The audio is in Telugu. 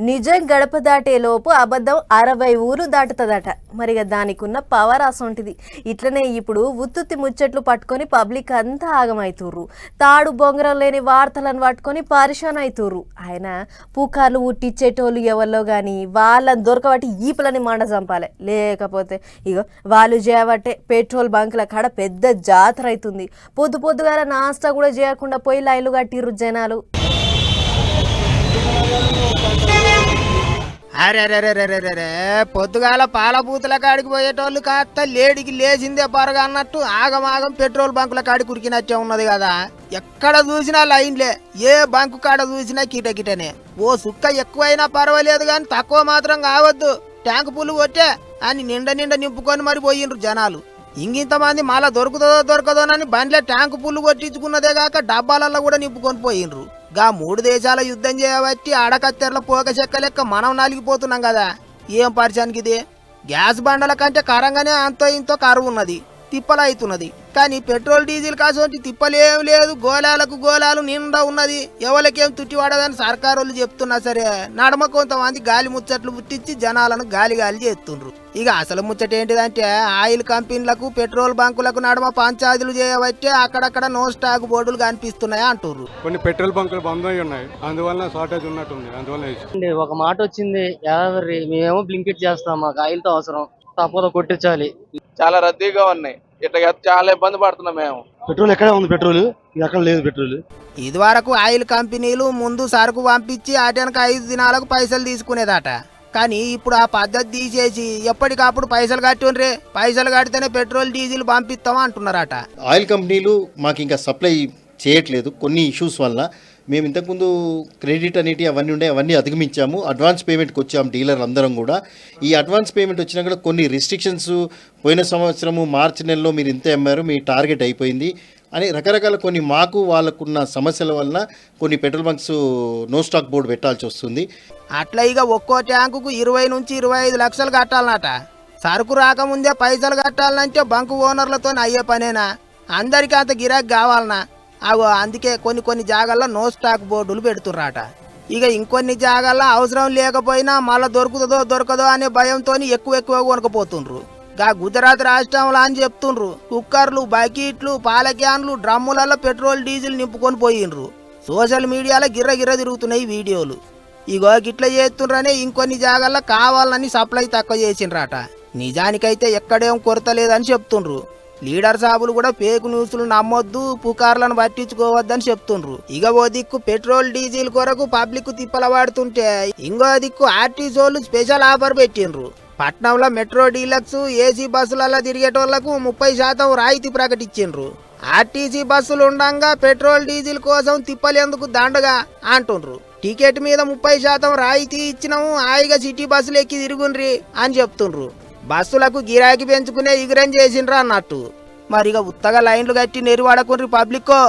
నిజం గడప దాటే లోపు అబద్ధం 60 ఊరు దాటుతుందట. మరిగా దానికి ఉన్న పవర్ అసొంటిది. ఇట్లనే ఇప్పుడు ఉత్తుత్తి ముచ్చట్లు పట్టుకొని పబ్లిక్ అంతా ఆగమైతుర్రు. తాడు బొంగరం లేని వార్తలను పట్టుకొని పరిశాన్ అవుతుర్రు. ఆయన పుకార్లు ఉట్టిచ్చేటోళ్ళు ఎవరిలో కానీ వాళ్ళని దొరకబట్టి ఈపులని మండ చంపాలి. లేకపోతే ఇగో వాళ్ళు చేయబట్టే పెట్రోల్ బంకుల కాడ పెద్ద జాతర అవుతుంది. పొద్దుగాల నాస్తా కూడా చేయకుండా పోయి లైన్లు కట్టిర్రు జనాలు. అరే పొద్దుగాల పాలబూతుల కాడికి పోయేటోళ్ళు కాస్త లేడికి లేచిందే పరగా అన్నట్టు ఆగమాగం పెట్రోల్ బంకుల కాడికి ఉరికినట్టే ఉన్నది కదా. ఎక్కడ చూసినా లైన్లే, ఏ బంకు కాడ చూసినా కిటకిటనే. ఓ సుక్క ఎక్కువైనా పర్వాలేదు కానీ తక్కువ మాత్రం కావద్దు, ట్యాంకు పుల్లు కొట్టే అని నిండా నింపుకొని మరి పోయిండ్రు జనాలు. ఇంకింతమంది మళ్ళా దొరకదోనని బండ్లే ట్యాంకు పుల్లు కొట్టించుకున్నదే కాక డబ్బాలలో కూడా నింపుకొని పోయిండ్రు. గా 3 దేశాల యుద్ధం చేయబట్టి ఆడకత్తెరల పోక చెక్క లెక్క మనం నలిగిపోతున్నాం కదా. ఏం పరిచానికి ఇది? గ్యాస్ బండల కంటే కరంగానే అంతో ఇంతో కరువు ఉన్నది, తిప్పలు అవుతున్నది. కానీ పెట్రోల్ డీజిల్ కాసోంటి తిప్పలేం లేదు, గోళాలు నిండా ఉన్నది. ఎవరికేం తుట్టి పడదని సర్కారోళ్ళు చెప్తున్నా సరే నడమ కొంతమంది గాలి ముచ్చట్లు పుట్టించి జనాలను గాలి చేస్తుండ్రు. ఇక అసలు ముచ్చట ఏంటిదంటే ఆయిల్ కంపెనీలకు పెట్రోల్ బంకులకు నడమ పంచాయతీలు చేయబట్టే అక్కడక్కడ నో స్టాక్ బోర్డులు కనిపిస్తున్నాయి అంటుర్రు. కొన్ని పెట్రోల్ బంకులు బంద్ అయి ఉన్నాయి, అందువల్ల షార్టేజ్ ఉన్నట్టుంది. అందువల్ల ఒక మాట వచ్చింది, మేమేమో బ్లింకిట్ చేస్తాం, మాకు ఆయిల్ తో అవసరం, తప్పదు కొట్టించాలి. చాలా రద్దీగా ఉన్నాయి, ఇట్లా చాలా ఇబ్బంది పడుతున్నాం మేము. పెట్రోల్ ఎక్కడే ఉంది, పెట్రోల్ ఎక్కడ లేదు. పెట్రోల్ ఇది వరకు ఆయిల్ కంపెనీలు ముందు సరుకు పంపించి అటెనక 5 దినాలకు పైసలు తీసుకునేదట. కానీ ఇప్పుడు ఆ పద్ధతి తీసేసి ఎప్పటికప్పుడు పైసలు కట్టుండ్రే, పైసలు కడితేనే పెట్రోల్ డీజిల్ పంపిస్తాం అంటున్నారట. ఆయిల్ కంపెనీలు మాకు ఇంకా సప్లై చేయట్లేదు కొన్ని ఇష్యూస్ వల్ల. మేము ఇంతకుముందు క్రెడిట్ అనేటి అవన్నీ ఉండే, అవన్నీ అధిగమించాము. అడ్వాన్స్ పేమెంట్కి వచ్చాము డీలర్ అందరం కూడా. ఈ అడ్వాన్స్ పేమెంట్ వచ్చినా కూడా కొన్ని రిస్ట్రిక్షన్స్, పోయిన సంవత్సరము మార్చి నెలలో మీరు ఇంత అమ్మారు, మీ టార్గెట్ అయిపోయింది అని రకరకాల కొన్ని మాకు వాళ్ళకున్న సమస్యల వలన కొన్ని petrol bunks no stock board పెట్టాల్సి వస్తుంది. అట్లా ఇక ఒక్కో ట్యాంకుకు 20 నుంచి 25 లక్షలు కట్టాలన్నట. సరుకు రాకముందే పైసలు కట్టాలంటే బంకు ఓనర్లతో అయ్యే పనేనా? అందరికీ అంత గిరాకీ కావాలనా? అందుకే కొన్ని జాగాల్లో నో స్టాక్ బోర్డులు పెడుతుర్రాట. ఇక ఇంకొన్ని జాగాల్లో అవసరం లేకపోయినా మళ్ళీ దొరకదో అనే భయంతో ఎక్కువ కొనుకపోతుండ్రు. గా గుజరాత్ రాష్ట్రంలో అని చెప్తుండ్రు కుక్కర్లు, బకెట్లు, పాల క్యాన్లు, డ్రమ్ములలో పెట్రోల్ డీజిల్ నింపుకొని పోయిండ్రు. సోషల్ మీడియాలో గిర్ర తిరుగుతున్నాయి వీడియోలు. ఇగో గిట్ల చేస్తుండ్రనే ఇంకొన్ని జాగాల్లో కావాలని సప్లై తక్కువ చేసిండ్రట. నిజానికైతే ఎక్కడేం కొరత లేదని చెప్తుండ్రు. లీడర్ సాబులు కూడా ఫేక్ న్యూస్లు నమ్మొద్దు, పుకార్లను పట్టించుకోవద్దని చెప్తుండ్రు. ఇక ఓ దిక్కు పెట్రోల్ డీజిల్ కొరకు పబ్లిక్ తిప్పల పడుతుంటే ఇంకో దిక్కు ఆర్టీసీలు స్పెషల్ ఆఫర్ పెట్టిండ్రు. పట్నంలో మెట్రో డీలక్స్ ఏసీ బస్సులలో తిరిగేటోళ్లకు 30% రాయితీ ప్రకటించిండ్రు. ఆర్టీసీ బస్సులు ఉండంగా పెట్రోల్ డీజిల్ కోసం తిప్పలేందుకు దండగా అంటుండ్రు. టికెట్ మీద 30% రాయితీ ఇచ్చినాము, హాయిగా సిటీ బస్సులు ఎక్కి తిరుగుండ్రి అని చెప్తుండ్రు. బస్సులకు గిరాకీ పెంచుకునే ఇగురం చేసిండ్రు అన్నట్టు. మరిగా ఉత్తగా లైన్లు కట్టి నెరివాడకుండ్రి పబ్లిక్కో.